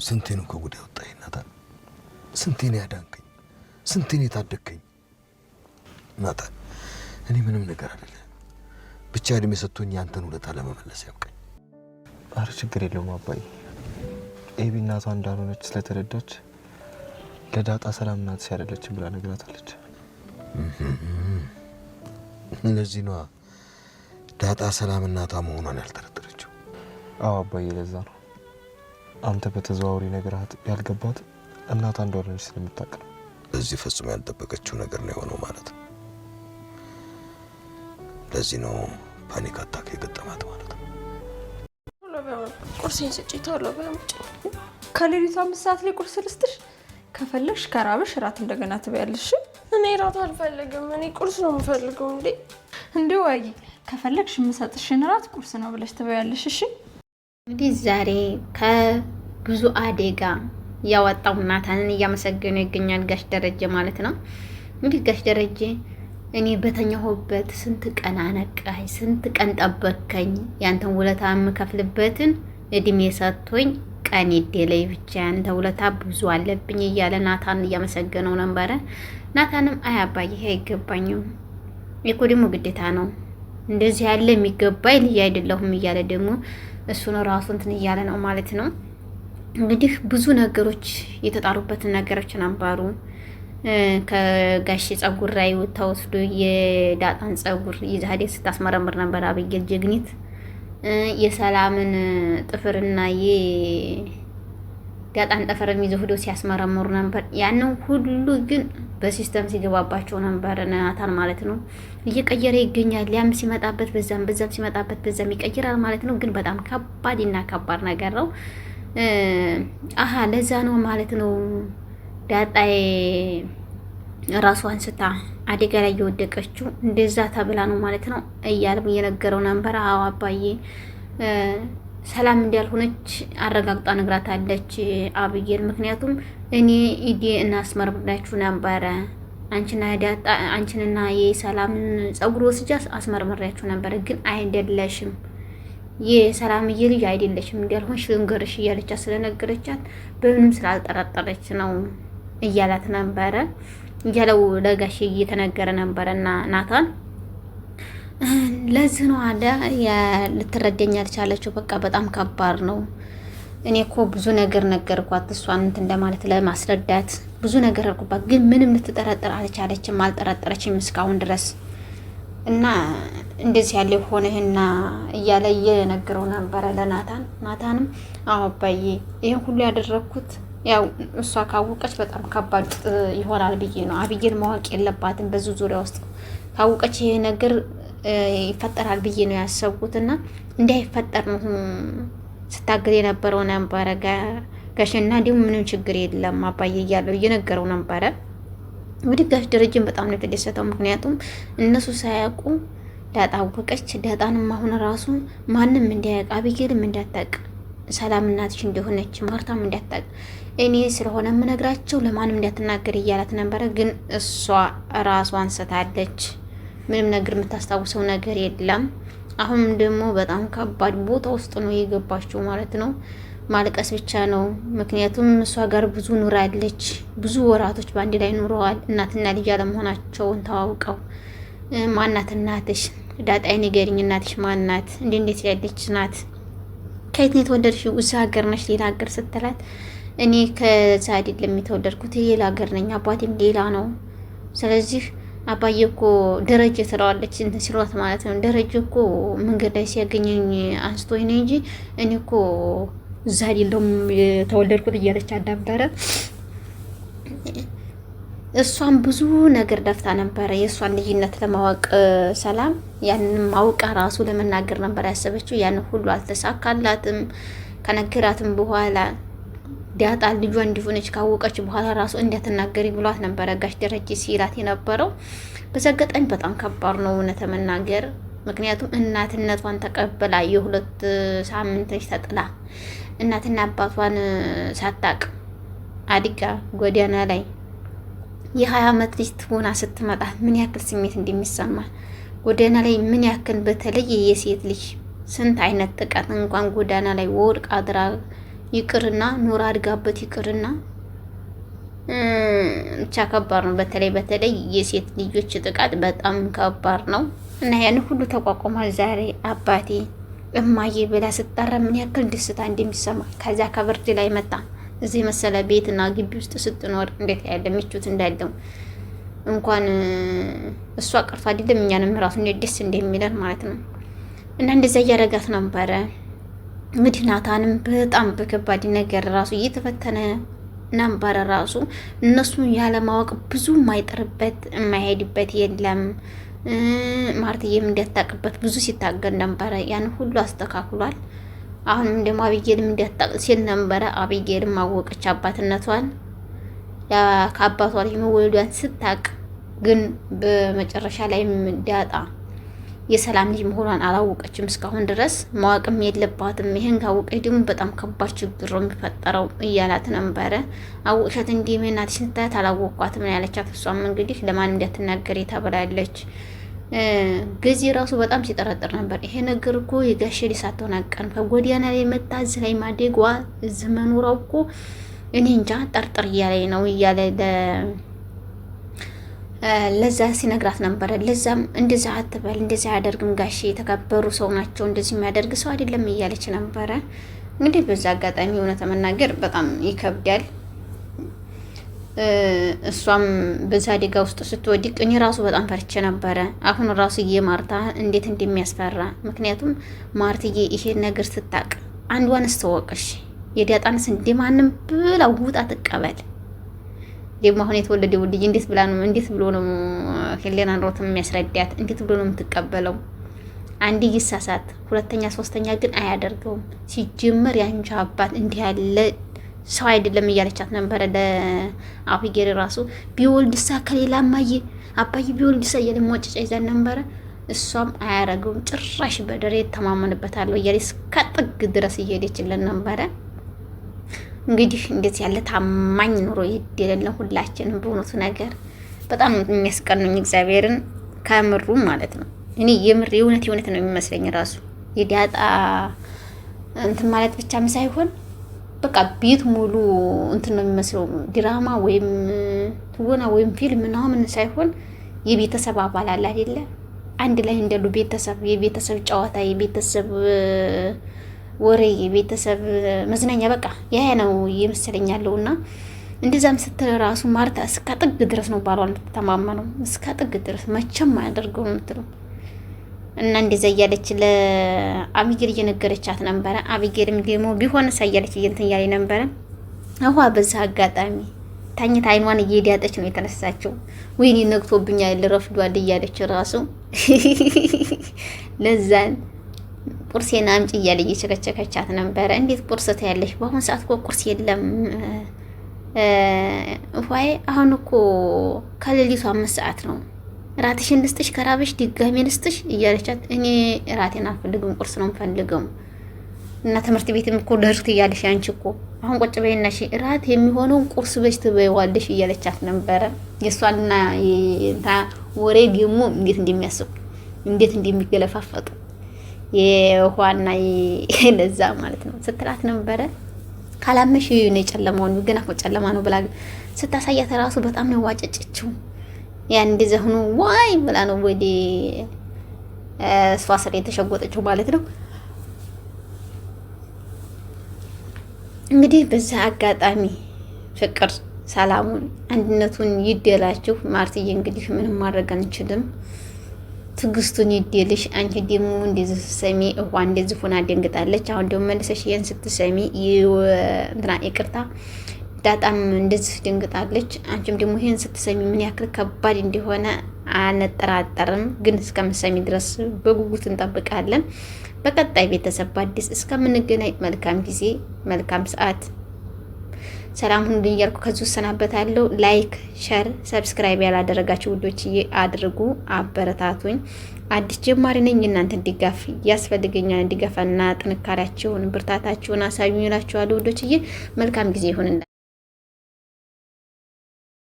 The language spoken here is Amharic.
ስንቴ ነው ከጉዳይ ወጣኝ ናታን፣ ስንቴ ነው ያዳንከኝ፣ ስንቴ ነው የታደግከኝ ናታን። እኔ ምንም ነገር አይደለም፣ ብቻ እድሜ ሰጥቶኝ ያንተን ውለታ ለመመለስ ያብቃኝ። አረ ችግር የለውም አባዬ። ኤቢ እናቷ እንዳልሆነች ስለተረዳች ለዳጣ ሰላም ናት ሲያደለችን ብላ ነግራታለች። ለዚህ ነው ዳጣ ሰላም እናቷ መሆኗን ያልተረጠረችው። አዎ አባዬ፣ ለዛ ነው አንተ በተዘዋውሪ ነገራት ያልገባት እናቷ እንደሆነች ስለምታውቅ ነው። ለዚህ ፈጽሞ ያልጠበቀችው ነገር ነው የሆነው ማለት ነው። ለዚህ ነው ፓኒክ አታክ የገጠማት ማለት ነው። ቁርሴን ስጪ ቶሎ በምጪ። ከሌሊቱ 5 ሰዓት ላይ ቁርስ ልስጥሽ? ከፈለግሽ ከራብሽ ራት እንደገና ትበያለሽ። እኔ ራት አልፈልግም፣ እኔ ቁርስ ነው የምፈልገው። እንዴ ወይ ከፈለግሽ የምሰጥሽን ራት ቁርስ ነው ብለሽ ትበያለሽ። እሺ እንግዲህ ዛሬ ከብዙ አደጋ ያወጣው ናታንን እያመሰገነ ይገኛል ጋሽ ደረጀ ማለት ነው። እንግዲህ ጋሽ ደረጀ እኔ በተኛሁበት ስንት ቀን አነቃኝ፣ ስንት ቀን ጠበከኝ፣ ያንተን ውለታ የምከፍልበትን እድሜ ሰጥቶኝ ቀን ይደለይ ብቻ ያንተ ውለታ ብዙ አለብኝ እያለ ናታን እያመሰገነው ነበረ። ናታንም አይ አባዬ አይገባኝም እኮ ደግሞ ግዴታ ነው እንደዚህ ያለ የሚገባኝ ልጅ አይደለሁም እያለ ደግሞ እሱ ነው ራሱ እንትን እያለ ነው ማለት ነው። እንግዲህ ብዙ ነገሮች የተጣሩበትን ነገሮች ነበሩ። ከጋሽ ጸጉር ላይ ተወስዶ የዳጣን ጸጉር ይዛዴ ስታስመረምር ነበር አብየል ጀግኒት። የሰላምን ጥፍርና የዳጣን ጥፍርም ይዘው ሄዶ ሲያስመረምሩ ነበር። ያንን ሁሉ ግን በሲስተም ሲገባባቸው ነበር ናታን ማለት ነው። እየቀየረ ይገኛል። ያም ሲመጣበት በዛም ሲመጣበት በዛም ይቀይራል ማለት ነው። ግን በጣም ከባድና ከባድ ነገር ነው። አሃ ለዛ ነው ማለት ነው ዳጣዬ ራሷን ስታ አደጋ ላይ የወደቀችው እንደዛ ተብላ ነው ማለት ነው እያለም እየነገረው ነበር። አዎ አባዬ ሰላም እንዳልሆነች አረጋግጣ ነግራታለች አብየል። ምክንያቱም እኔ ኢዲ እናስመርምራችሁ ነበረ አንቺንና የሰላምን ጸጉር ወስጃ አስመርምራችሁ ነበረ፣ ግን አይደለሽም የሰላምዬ ልጅ አይደለሽም እንዳልሆንሽ ልንገርሽ እያለቻት ስለነገረቻት በምንም ስላልጠረጠረች ነው እያላት ነበረ። እያለው ለጋሽ እየተነገረ ነበረና ናታን ለዚህ ነው አዳ ልትረዳኝ ያልቻለችው። በቃ በጣም ከባድ ነው። እኔ እኮ ብዙ ነገር ነገርኳት እሷን እንትን እንደማለት ለማስረዳት ብዙ ነገር አልኩባት፣ ግን ምንም ልትጠረጥር አልቻለችም፣ አልጠረጠረችም እስካሁን ድረስ እና እንደዚህ ያለ ሆነህና እያለ እየነገረው ነበረ ለናታን። ናታንም አዎ አባዬ ይሄን ሁሉ ያደረኩት ያው እሷ ካወቀች በጣም ከባድ ይሆናል ብዬ ነው። አብየል ማወቅ የለባትም በዚህ ዙሪያ ውስጥ ካወቀች ይሄ ነገር ይፈጠራል ብዬ ነው ያሰብኩትና እንዳይፈጠር ነው ስታገል የነበረው ነበረ ጋሽና እንዲሁ ምንም ችግር የለም አባዬ እያለው እየነገረው ነበረ። እንግዲህ ጋሽ ደረጀን በጣም ነው የተደሰተው። ምክንያቱም እነሱ ሳያውቁ ዳጣ አወቀች። ዳጣንም አሁን ራሱ ማንም እንዳያውቅ አብየልም እንዳታውቅ ሰላም እናትሽ እንደሆነች ማርታም እንዳታውቅ እኔ ስለሆነ የምነግራቸው ለማንም እንዳትናገር እያላት ነበረ። ግን እሷ ራሷን ስታለች። ምንም ነገር የምታስታውሰው ነገር የለም። አሁን ደግሞ በጣም ከባድ ቦታ ውስጥ ነው የገባችው ማለት ነው። ማልቀስ ብቻ ነው። ምክንያቱም እሷ ጋር ብዙ ኑራለች። ብዙ ወራቶች በአንድ ላይ ኑረዋል። እናትና ልጅ አለመሆናቸውን ተዋውቀው ማናት እናትሽ ዳጣዬ ንገሪኝ፣ እናትሽ ማናት? እንዴት ያለች ናት? ከየት ነው የተወለድሽው? እዛ ሀገር ነሽ ሌላ ሀገር ስትላት እኔ ከዛ አይደለም የተወለድኩት ሌላ ሀገር ነኝ፣ አባቴም ሌላ ነው። ስለዚህ አባዬ እኮ ደረጀ ትለዋለች እንትን ሲሏት ማለት ነው። ደረጀ እኮ መንገድ ላይ ሲያገኘኝ አንስቶኝ ነው እንጂ እኔ እኮ እዛ አይደለም የተወለድኩት እያለች አዳበረ። እሷን ብዙ ነገር ደፍታ ነበረ የእሷን ልጅነት ለማወቅ ሰላም ያንን ማውቃ ራሱ ለመናገር ነበር ያሰበችው። ያን ሁሉ አልተሳካላትም። ከነገራትም በኋላ ዳጣ ልጇ እንዲሆነች ካወቀች በኋላ ራሱ እንዳትናገሪ ብሏት ነበረ ጋሽ ደረጀ ሲላት የነበረው። በዘገጠኝ በጣም ከባድ ነው እውነት መናገር። ምክንያቱም እናትነቷን ተቀበላ የ2 ሳምንት ልጅ ተጥላ እናትና አባቷን ሳታቅ አድጋ ጎዳና ላይ የ20 ዓመት ልጅ ትሆና ስትመጣ ምን ያክል ስሜት እንደሚሰማ ጎዳና ላይ ምን ያክል በተለይ የሴት ልጅ ስንት አይነት ጥቃት እንኳን ጎዳና ላይ ወድቃ አድራ ይቅርና ኑራ አድጋበት ይቅርና ብቻ ከባድ ነው። በተለይ የሴት ልጆች ጥቃት በጣም ከባድ ነው እና ያን ሁሉ ተቋቁሟል። ዛሬ አባቴ እማዬ ብላ ስትጠራ ምን ያክል ደስታ እንደሚሰማ ከዛ ከብርድ ላይ መጣ እዚህ መሰለ ቤትና ግቢ ውስጥ ስትኖር እንዴት ያለ ምቾት እንዳለው እንኳን እሷ ቀርቶ አይደለም እኛንም ራሱ እንዴት ደስ እንደሚለን ማለት ነው። እና እንደዛ እያረጋት ነበረ። እንግዲህ ናታንም በጣም በከባድ ነገር ራሱ እየተፈተነ ነበረ። ራሱ እነሱን ያለማወቅ ብዙ የማይጥርበት የማይሄድበት የለም። ማርትዬም እንዲያታቅበት ብዙ ሲታገል ነበረ። ያን ሁሉ አስተካክሏል። አሁንም ደግሞ አቢጌልም እንዲያታቅ ሲል ነበረ። አቢጌልም አወቀች አባትነቷን ከአባቷ ልጅ መወለዷን ስታቅ፣ ግን በመጨረሻ ላይ ዳጣ የሰላም ልጅ መሆኗን አላወቀችም እስካሁን ድረስ ማወቅም የለባትም። ይሄን ካወቀች ደግሞ በጣም ከባድ ችግር ነው የሚፈጠረው እያላት ነበረ። አወቅሻት እንዲህ እናትሽ ስታያት አላወቅኳትም ነው ያለቻት። እሷም እንግዲህ ለማን እንዳትናገሪ ተብላለች። ጊዜ ራሱ በጣም ሲጠረጥር ነበር። ይሄ ነገር እኮ የጋሼ ልጅ ሳትሆን አቀን ከጎዳና ላይ መጣ እዚህ ላይ ማደጓ እዚህ መኖሯው እኮ እኔ እንጃ ጠርጥር እያለኝ ነው እያለ ለዛ ሲነግራት ነበረ። ለዛም እንደዛ አትበል እንደዛ አያደርግም ጋሼ የተከበሩ ሰው ናቸው እንደዚህ የሚያደርግ ሰው አይደለም እያለች ነበረ። እንግዲህ በዛ አጋጣሚ እውነት መናገር በጣም ይከብዳል። እሷም በዛ አደጋ ውስጥ ስትወድቅ እኔ ራሱ በጣም ፈርቼ ነበረ። አሁን ራሱ የማርታ እንዴት እንደሚያስፈራ ምክንያቱም ማርትዬ ይሄን ነገር ስታቅ አንዷን ስተወቅሽ የዳጣንስ እንደማንም ብላ ውጣ ትቀበል። ደግሞ አሁን የተወለደው ልጅ እንዴት ብሎ ነው ሄሌና ሮት የሚያስረዳት? እንዴት ብሎ ነው የምትቀበለው? አንድ ይሳሳት፣ ሁለተኛ ሶስተኛ ግን አያደርገውም። ሲጀመር ያንቺ አባት እንዲህ ያለ ሰው አይደለም እያለቻት ነበረ። ለአቢጌል ራሱ ቢወልድሳ ከሌላ ማየ አባዬ ቢወልድሳ እያለ ሞጭጫ ይዛን ነበረ። እሷም አያረገውም ጭራሽ በደሬ ተማመንበታለሁ እያለች እስከ ጥግ ድረስ እየሄደችልን ነበረ። እንግዲህ እንደዚህ ያለ ታማኝ ኑሮ ይደለልን ሁላችንም። በእውነቱ ነገር በጣም የሚያስቀኑኝ እግዚአብሔርን ከምሩ ማለት ነው። እኔ የምር የእውነት ነው የሚመስለኝ ራሱ የዳጣ እንትን ማለት ብቻም ሳይሆን በቃ ቤት ሙሉ እንትን ነው የሚመስለው። ድራማ ወይም ትወና ወይም ፊልም ምናምን ሳይሆን የቤተሰብ አባል አለ አይደለ? አንድ ላይ እንዳሉ ቤተሰብ፣ የቤተሰብ ጨዋታ፣ የቤተሰብ ወሬ፣ የቤተሰብ መዝናኛ በቃ ያ ነው ይመስለኛልና እንደዛም ስትል ራሱ ማርታ እስከ ጥግ ድረስ ነው ባሏን ተማመነው እስከ ጥግ ድረስ መቼም አያደርገው ነው የምትለው። እና እንደዛ እያለች ለአቢጌል እየነገረቻት ነበረ። አቢጌልም ደግሞ ቢሆን ሳያለች እንትን እያለ ነበረ። አሁን በዛ አጋጣሚ ታኝታ አይኗን እየዳጠች ነው የተነሳችው። ወይኔ ነግቶብኛል ረፍዷል እያለች ራሱ ለዛን ቁርሴና አምጪ እያለ እየቸከቸከቻት ነበረ። እንዴት ቁርስ ታያለሽ? በአሁን ሰዓት እኮ ቁርስ የለም ወይ? አሁን እኮ ከሌሊቱ 5 ሰዓት ነው። ራትሽን ልስጥሽ፣ ከራበሽ ድጋሜ ልስጥሽ እያለቻት፣ እኔ ራቴን አልፈልግም ቁርስ ነው የምፈልገው። እና ትምህርት ቤትም እኮ ደርት እያለሽ አንቺ እኮ አሁን ቁጭ በይና እሺ ራት የሚሆነውን ቁርስ በሽ ትበይዋለሽ እያለቻት ነበረ። የሷና ወሬ ደግሞ እንዴት እንደሚያስቡ እንዴት እንደሚገለፋፈጡ የውሃና ለዛ ማለት ነው ስትላት ነበረ። ካላመሽ ነው የጨለማውን ግን አፎ ጨለማ ነው ብላ ስታሳያት ራሱ በጣም ነው ዋጨጨችው። ያን እንደዛ ሆኖ ዋይ ብላ ነው ወዲ ስዋሰለ የተሸጎጠችው ማለት ነው። እንግዲህ በዛ አጋጣሚ ፍቅር ሰላሙን አንድነቱን ይደላችሁ። ማርትዬ እንግዲህ ምንም ማድረግ አንችልም። ትግስቱን ይደልሽ። አንቺ ደግሞ እንደዚህ ስትሰሚ እዋ እንደዚህ ሆና ደንግጣለች። አሁን ደግሞ መልሰሽ ይሄን ስትሰሚ እንትና ይቅርታ ዳጣም እንደዚህ ደንግጣለች። አንቺም ደግሞ ይሄን ስትሰሚ ምን ያክል ከባድ እንደሆነ አንጠራጠርም። ግን እስከምትሰሚ ድረስ በጉጉት እንጠብቃለን። በቀጣይ ቤተሰብ በአዲስ እስከምንገናኝ መልካም ጊዜ፣ መልካም ሰዓት፣ ሰላም ሁኑ እያልኩ ከዚህ ሰናበታለሁ። ላይክ፣ ሼር፣ ሰብስክራይብ ያላደረጋችሁ ውዶችዬ አድርጉ፣ አበረታቱኝ። አዲስ ጀማሪ ነኝ። እናንተ ድጋፍ ያስፈልገኛል። ድጋፍና ጥንካሬያችሁን ብርታታችሁን አሳዩኝ እላችኋለሁ ውዶችዬ። መልካም ጊዜ ይሁን።